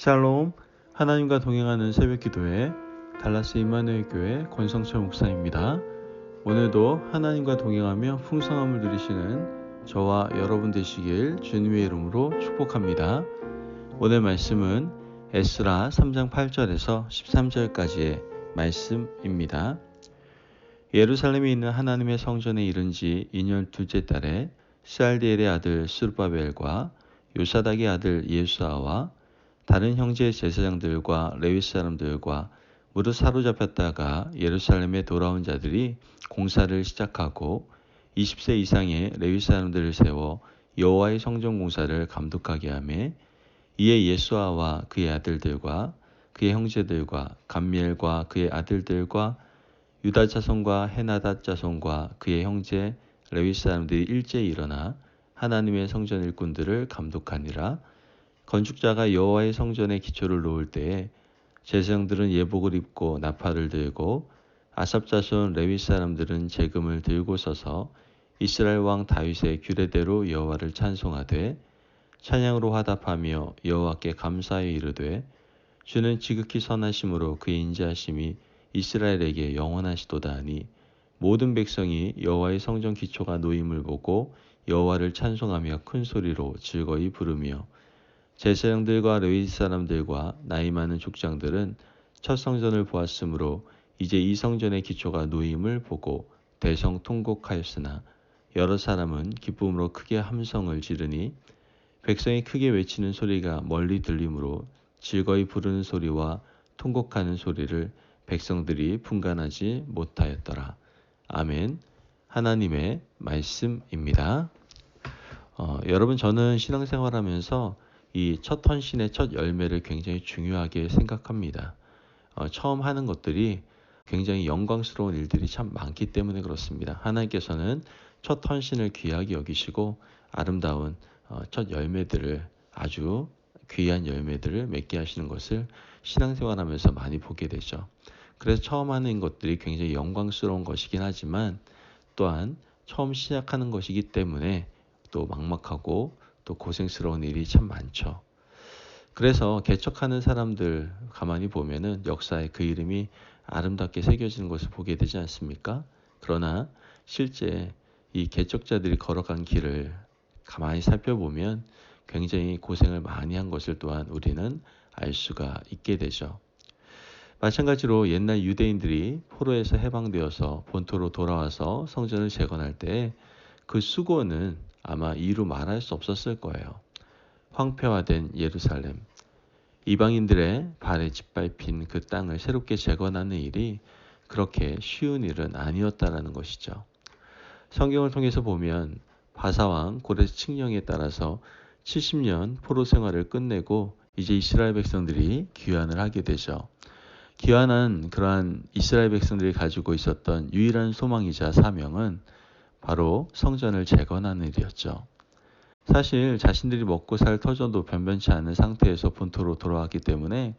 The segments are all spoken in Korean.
샬롬, 하나님과 동행하는 새벽기도회 달라스 임마누엘 교회 권성철 목사입니다. 오늘도 하나님과 동행하며 풍성함을 누리시는 저와 여러분 되시길 주님의 이름으로 축복합니다. 오늘 말씀은 에스라 3장 8절에서 13절까지의 말씀입니다. 예루살렘에 있는 하나님의 성전에 이른 지 2년 둘째 달에 스알디엘의 아들 스룹바벨과 요사닥의 아들 예수아와 다른 형제 제사장들과 레위 사람들과 무릇 사로잡혔다가 예루살렘에 돌아온 자들이 공사를 시작하고 20세 이상의 레위 사람들을 세워 여호와의 성전 공사를 감독하게 하며 이에 예수아와 그의 아들들과 그의 형제들과 감미엘과 그의 아들들과 유다 자손과 헤나닷 자손과 그의 형제 레위 사람들이 일제히 일어나 하나님의 성전 일꾼들을 감독하니라. 건축자가 여호와의 성전에 기초를 놓을 때에 제사장들은 예복을 입고 나팔을 들고 아삽 자손 레위 사람들은 제금을 들고 서서 이스라엘 왕 다윗의 규례대로 여호와를 찬송하되 찬양으로 화답하며 여호와께 감사하여 이르되 주는 지극히 선하심으로 그의 인자하심이 이스라엘에게 영원하시도다 하니 모든 백성이 여호와의 성전 기초가 놓임을 보고 여호와를 찬송하며 큰 소리로 즐거이 부르며 제사장들과 레위 사람들과 나이 많은 족장들은 첫 성전을 보았으므로 이제 이 성전의 기초가 놓임을 보고 대성통곡하였으나 여러 사람은 기쁨으로 크게 함성을 지르니 백성이 크게 외치는 소리가 멀리 들리므로 즐거이 부르는 소리와 통곡하는 소리를 백성들이 분간하지 못하였더라. 아멘. 하나님의 말씀입니다. 여러분, 저는 신앙생활하면서 이 첫 헌신의 첫 열매를 굉장히 중요하게 생각합니다. 처음 하는 것들이 굉장히 영광스러운 일들이 참 많기 때문에 그렇습니다. 하나님께서는 첫 헌신을 귀하게 여기시고 아름다운 첫 열매들을, 아주 귀한 열매들을 맺게 하시는 것을 신앙생활하면서 많이 보게 되죠. 그래서 처음 하는 것들이 굉장히 영광스러운 것이긴 하지만 또한 처음 시작하는 것이기 때문에 또 막막하고 또 고생스러운 일이 참 많죠. 그래서 개척하는 사람들 가만히 보면은 역사에 그 이름이 아름답게 새겨지는 것을 보게 되지 않습니까? 그러나 실제 이 개척자들이 걸어간 길을 가만히 살펴보면 굉장히 고생을 많이 한 것을 또한 우리는 알 수가 있게 되죠. 마찬가지로 옛날 유대인들이 포로에서 해방되어서 본토로 돌아와서 성전을 재건할 때 그 수고는 아마 이루 말할 수 없었을 거예요. 황폐화된 예루살렘, 이방인들의 발에 짓밟힌 그 땅을 새롭게 재건하는 일이 그렇게 쉬운 일은 아니었다라는 것이죠. 성경을 통해서 보면 바사왕 고레스 칙령에 따라서 70년 포로 생활을 끝내고 이제 이스라엘 백성들이 귀환을 하게 되죠. 귀환한 그러한 이스라엘 백성들이 가지고 있었던 유일한 소망이자 사명은 바로 성전을 재건하는 일이었죠. 사실 자신들이 먹고 살 터전도 변변치 않은 상태에서 본토로 돌아왔기 때문에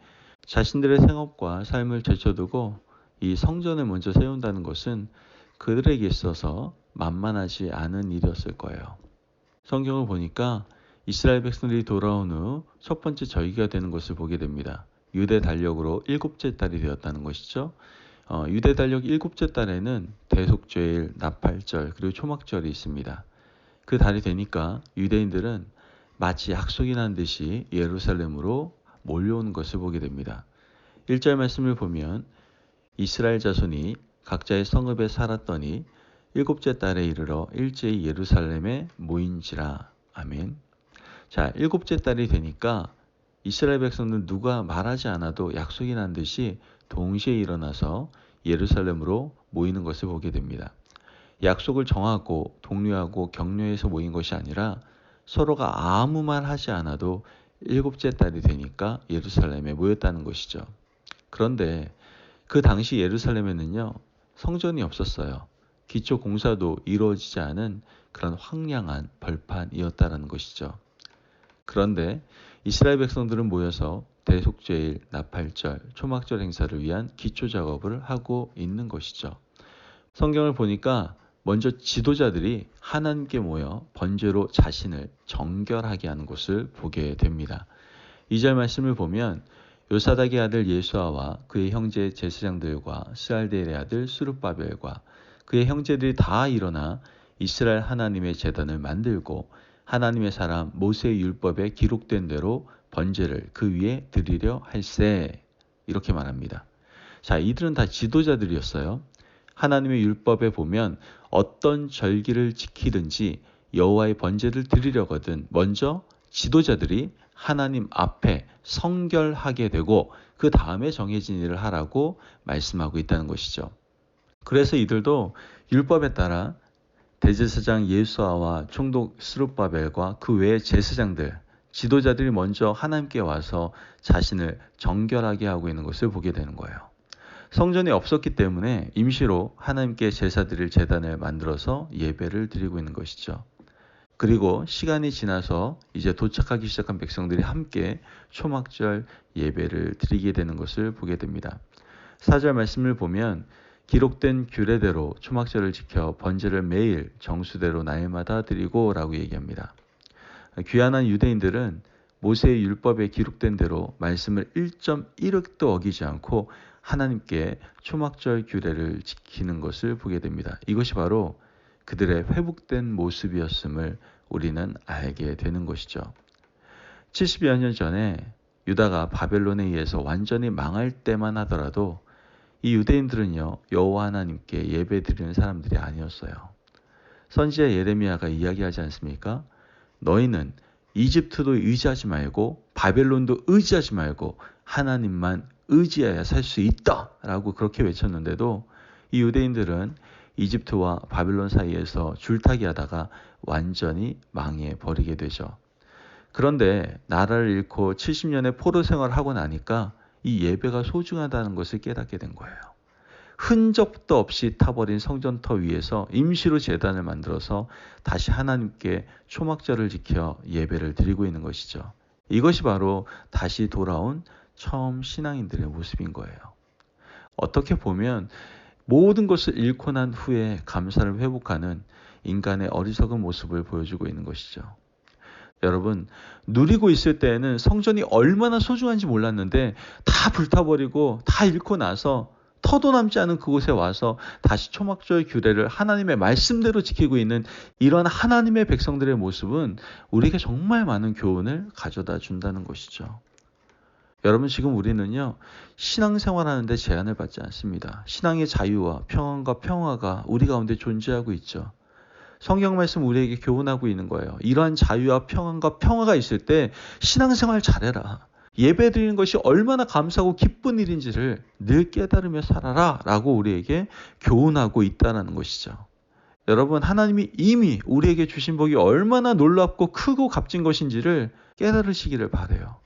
자신들의 생업과 삶을 제쳐두고 이 성전을 먼저 세운다는 것은 그들에게 있어서 만만하지 않은 일이었을 거예요. 성경을 보니까 이스라엘 백성들이 돌아온 후 첫 번째 절기가 되는 것을 보게 됩니다. 유대 달력으로 7째 달이 되었다는 것이죠. 유대 달력 7째 달에는 대속죄일, 나팔절, 그리고 초막절이 있습니다. 그 달이 되니까 유대인들은 마치 약속이 난 듯이 예루살렘으로 몰려오는 것을 보게 됩니다. 1절 말씀을 보면 이스라엘 자손이 각자의 성읍에 살았더니 7째 달에 이르러 일제히 예루살렘에 모인지라. 아멘. 자, 7째 달이 되니까 이스라엘 백성들은 누가 말하지 않아도 약속이 난 듯이 동시에 일어나서 예루살렘으로 모이는 것을 보게 됩니다. 약속을 정하고 독려하고 격려해서 모인 것이 아니라 서로가 아무 말 하지 않아도 7째 달이 되니까 예루살렘에 모였다는 것이죠. 그런데 그 당시 예루살렘에는요, 성전이 없었어요. 기초 공사도 이루어지지 않은 그런 황량한 벌판이었다는 것이죠. 그런데 이스라엘 백성들은 모여서 대속죄일, 나팔절, 초막절 행사를 위한 기초 작업을 하고 있는 것이죠. 성경을 보니까 먼저 지도자들이 하나님께 모여 번제로 자신을 정결하게 하는 것을 보게 됩니다. 2절 말씀을 보면 요사닥의 아들 예수아와 그의 형제 제사장들과 스알데엘의 아들 스룹바벨과 그의 형제들이 다 일어나 이스라엘 하나님의 제단을 만들고 하나님의 사람 모세의 율법에 기록된 대로 번제를 그 위에 드리려 할세. 이렇게 말합니다. 자, 이들은 다 지도자들이었어요. 하나님의 율법에 보면 어떤 절기를 지키든지 여호와의 번제를 드리려거든 먼저 지도자들이 하나님 앞에 성결하게 되고 그 다음에 정해진 일을 하라고 말씀하고 있다는 것이죠. 그래서 이들도 율법에 따라 대제사장 예수아와 총독 스룹바벨과 그 외의 제사장들, 지도자들이 먼저 하나님께 와서 자신을 정결하게 하고 있는 것을 보게 되는 거예요. 성전이 없었기 때문에 임시로 하나님께 제사 드릴 제단을 만들어서 예배를 드리고 있는 것이죠. 그리고 시간이 지나서 이제 도착하기 시작한 백성들이 함께 초막절 예배를 드리게 되는 것을 보게 됩니다. 4절 말씀을 보면 기록된 규례대로 초막절을 지켜 번제를 매일 정수대로 날마다 드리고 라고 얘기합니다. 귀환한 유대인들은 모세의 율법에 기록된 대로 말씀을 1.1획도 어기지 않고 하나님께 초막절 규례를 지키는 것을 보게 됩니다. 이것이 바로 그들의 회복된 모습이었음을 우리는 알게 되는 것이죠. 70여 년 전에 유다가 바벨론에 의해서 완전히 망할 때만 하더라도 이 유대인들은요, 여호와 하나님께 예배드리는 사람들이 아니었어요. 선지자 예레미야가 이야기하지 않습니까? 너희는 이집트도 의지하지 말고 바벨론도 의지하지 말고 하나님만 의지해야 살 수 있다 라고 그렇게 외쳤는데도 이 유대인들은 이집트와 바벨론 사이에서 줄타기 하다가 완전히 망해버리게 되죠. 그런데 나라를 잃고 70년의 포로 생활을 하고 나니까 이 예배가 소중하다는 것을 깨닫게 된 거예요. 흔적도 없이 타버린 성전터 위에서 임시로 제단을 만들어서 다시 하나님께 초막절을 지켜 예배를 드리고 있는 것이죠. 이것이 바로 다시 돌아온 처음 신앙인들의 모습인 거예요. 어떻게 보면 모든 것을 잃고 난 후에 감사를 회복하는 인간의 어리석은 모습을 보여주고 있는 것이죠. 여러분, 누리고 있을 때에는 성전이 얼마나 소중한지 몰랐는데 다 불타버리고 다 잃고 나서 터도 남지 않은 그곳에 와서 다시 초막절 규례를 하나님의 말씀대로 지키고 있는 이런 하나님의 백성들의 모습은 우리에게 정말 많은 교훈을 가져다 준다는 것이죠. 여러분, 지금 우리는요, 신앙생활하는데 제한을 받지 않습니다. 신앙의 자유와 평안과 평화가 우리 가운데 존재하고 있죠. 성경 말씀 우리에게 교훈하고 있는 거예요. 이러한 자유와 평안과 평화가 있을 때 신앙생활 잘해라. 예배드리는 것이 얼마나 감사하고 기쁜 일인지를 늘 깨달으며 살아라 라고 우리에게 교훈하고 있다는 것이죠. 여러분, 하나님이 이미 우리에게 주신 복이 얼마나 놀랍고 크고 값진 것인지를 깨달으시기를 바라요.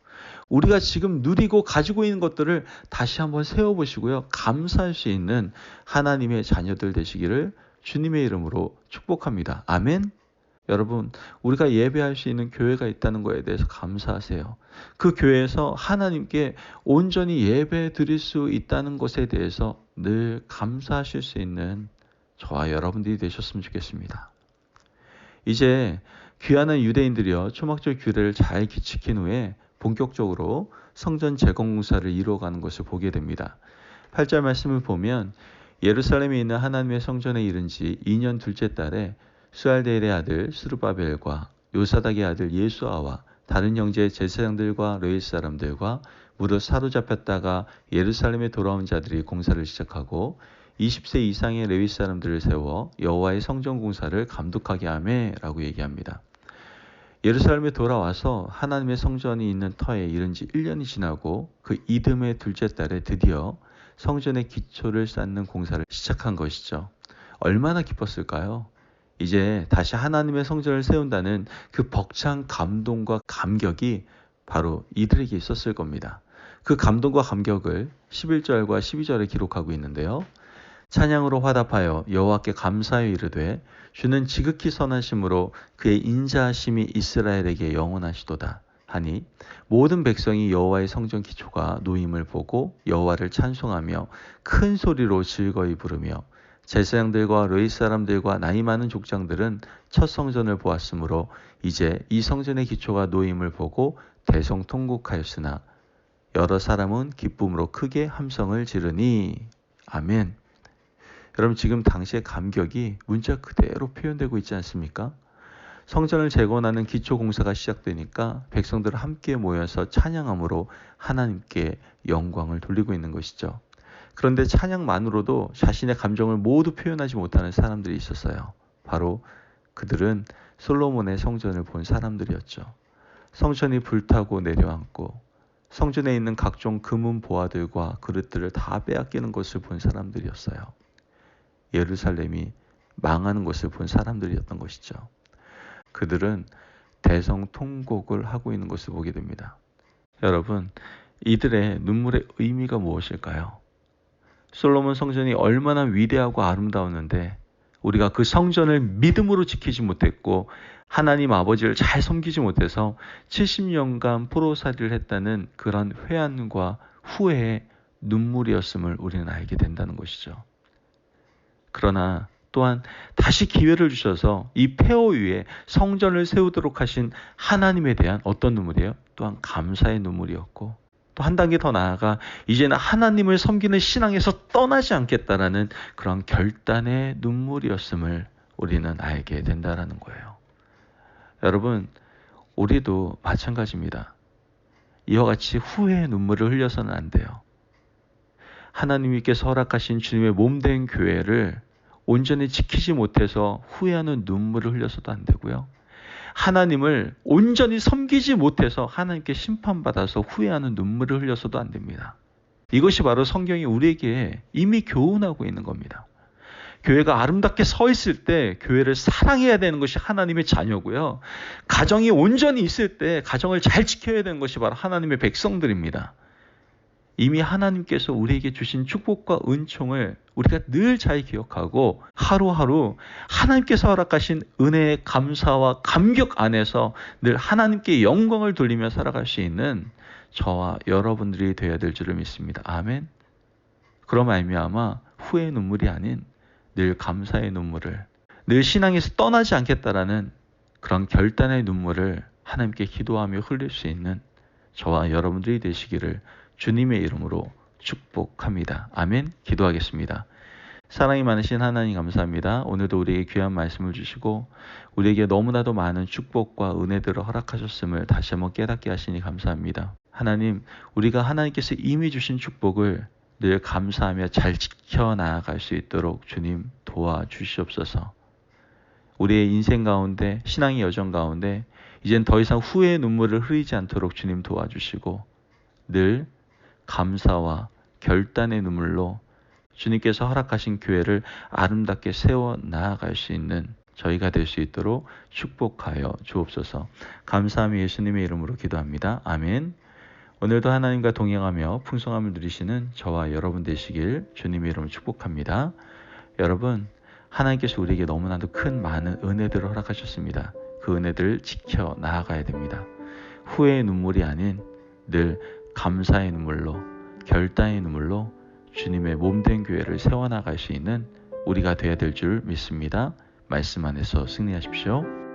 우리가 지금 누리고 가지고 있는 것들을 다시 한번 세워보시고요. 감사할 수 있는 하나님의 자녀들 되시기를 주님의 이름으로 축복합니다. 아멘. 여러분, 우리가 예배할 수 있는 교회가 있다는 것에 대해서 감사하세요. 그 교회에서 하나님께 온전히 예배 드릴 수 있다는 것에 대해서 늘 감사하실 수 있는 저와 여러분들이 되셨으면 좋겠습니다. 이제 귀환한 유대인들이요, 초막절 규례를 잘 지킨 후에 본격적으로 성전 재건 공사를 이루어가는 것을 보게 됩니다. 8절 말씀을 보면 예루살렘에 있는 하나님의 성전에 이른 지 2년 둘째 달에 스알데엘의 아들 스룹바벨과 요사닥의 아들 예수아와 다른 형제 제사장들과 레위 사람들과 무릇 사로잡혔다가 예루살렘에 돌아온 자들이 공사를 시작하고 20세 이상의 레위 사람들을 세워 여호와의 성전 공사를 감독하게 하매 라고 얘기합니다. 예루살렘에 돌아와서 하나님의 성전이 있는 터에 이른 지 1년이 지나고 그 이듬해 둘째 달에 드디어 성전의 기초를 쌓는 공사를 시작한 것이죠. 얼마나 기뻤을까요? 이제 다시 하나님의 성전을 세운다는 그 벅찬 감동과 감격이 바로 이들에게 있었을 겁니다. 그 감동과 감격을 11절과 12절에 기록하고 있는데요. 찬양으로 화답하여 여호와께 감사하여 이르되 주는 지극히 선하심으로 그의 인자하심이 이스라엘에게 영원하시도다 하니 모든 백성이 여호와의 성전 기초가 놓임을 보고 여호와를 찬송하며 큰 소리로 즐거이 부르며 제사장들과 레위 사람들과 나이 많은 족장들은 첫 성전을 보았으므로 이제 이 성전의 기초가 놓임을 보고 대성통곡하였으나 여러 사람은 기쁨으로 크게 함성을 지르니. 아멘. 여러분, 지금 당시의 감격이 문자 그대로 표현되고 있지 않습니까? 성전을 재건하는 기초 공사가 시작되니까 백성들 함께 모여서 찬양함으로 하나님께 영광을 돌리고 있는 것이죠. 그런데 찬양만으로도 자신의 감정을 모두 표현하지 못하는 사람들이 있었어요. 바로 그들은 솔로몬의 성전을 본 사람들이었죠. 성전이 불타고 내려앉고 성전에 있는 각종 금은 보화들과 그릇들을 다 빼앗기는 것을 본 사람들이었어요. 예루살렘이 망하는 것을 본 사람들이었던 것이죠. 그들은 대성통곡을 하고 있는 것을 보게 됩니다. 여러분, 이들의 눈물의 의미가 무엇일까요? 솔로몬 성전이 얼마나 위대하고 아름다웠는데 우리가 그 성전을 믿음으로 지키지 못했고 하나님 아버지를 잘 섬기지 못해서 70년간 포로살이를 했다는 그런 회한과 후회의 눈물이었음을 우리는 알게 된다는 것이죠. 그러나 또한 다시 기회를 주셔서 이 폐허 위에 성전을 세우도록 하신 하나님에 대한 어떤 눈물이에요? 또한 감사의 눈물이었고, 또 한 단계 더 나아가 이제는 하나님을 섬기는 신앙에서 떠나지 않겠다라는 그런 결단의 눈물이었음을 우리는 알게 된다는 거예요. 여러분, 우리도 마찬가지입니다. 이와 같이 후회의 눈물을 흘려서는 안 돼요. 하나님께서 허락하신 주님의 몸된 교회를 온전히 지키지 못해서 후회하는 눈물을 흘려서도 안 되고요. 하나님을 온전히 섬기지 못해서 하나님께 심판받아서 후회하는 눈물을 흘려서도 안 됩니다. 이것이 바로 성경이 우리에게 이미 교훈하고 있는 겁니다. 교회가 아름답게 서 있을 때 교회를 사랑해야 되는 것이 하나님의 자녀고요. 가정이 온전히 있을 때 가정을 잘 지켜야 되는 것이 바로 하나님의 백성들입니다. 이미 하나님께서 우리에게 주신 축복과 은총을 우리가 늘 잘 기억하고 하루하루 하나님께서 허락하신 은혜의 감사와 감격 안에서 늘 하나님께 영광을 돌리며 살아갈 수 있는 저와 여러분들이 되어야 될 줄을 믿습니다. 아멘. 그럼 말미암아 후회의 눈물이 아닌 늘 감사의 눈물을, 늘 신앙에서 떠나지 않겠다라는 그런 결단의 눈물을 하나님께 기도하며 흘릴 수 있는 저와 여러분들이 되시기를 주님의 이름으로 축복합니다. 아멘. 기도하겠습니다. 사랑이 많으신 하나님 감사합니다. 오늘도 우리에게 귀한 말씀을 주시고 우리에게 너무나도 많은 축복과 은혜들을 허락하셨음을 다시 한번 깨닫게 하시니 감사합니다. 하나님, 우리가 하나님께서 이미 주신 축복을 늘 감사하며 잘 지켜나갈 수 있도록 주님 도와주시옵소서. 우리의 인생 가운데, 신앙의 여정 가운데 이젠 더 이상 후회의 눈물을 흘리지 않도록 주님 도와주시고 늘 감사와 결단의 눈물로 주님께서 허락하신 교회를 아름답게 세워 나아갈 수 있는 저희가 될 수 있도록 축복하여 주옵소서. 감사함이 예수님의 이름으로 기도합니다. 아멘. 오늘도 하나님과 동행하며 풍성함을 누리시는 저와 여러분 되시길 주님의 이름으로 축복합니다. 여러분, 하나님께서 우리에게 너무나도 큰 많은 은혜들을 허락하셨습니다. 그 은혜들을 지켜 나아가야 됩니다. 후회의 눈물이 아닌 늘 감사의 눈물로, 결단의 눈물로 주님의 몸된 교회를 세워나갈 수 있는 우리가 되어야 될 줄 믿습니다. 말씀 안에서 승리하십시오.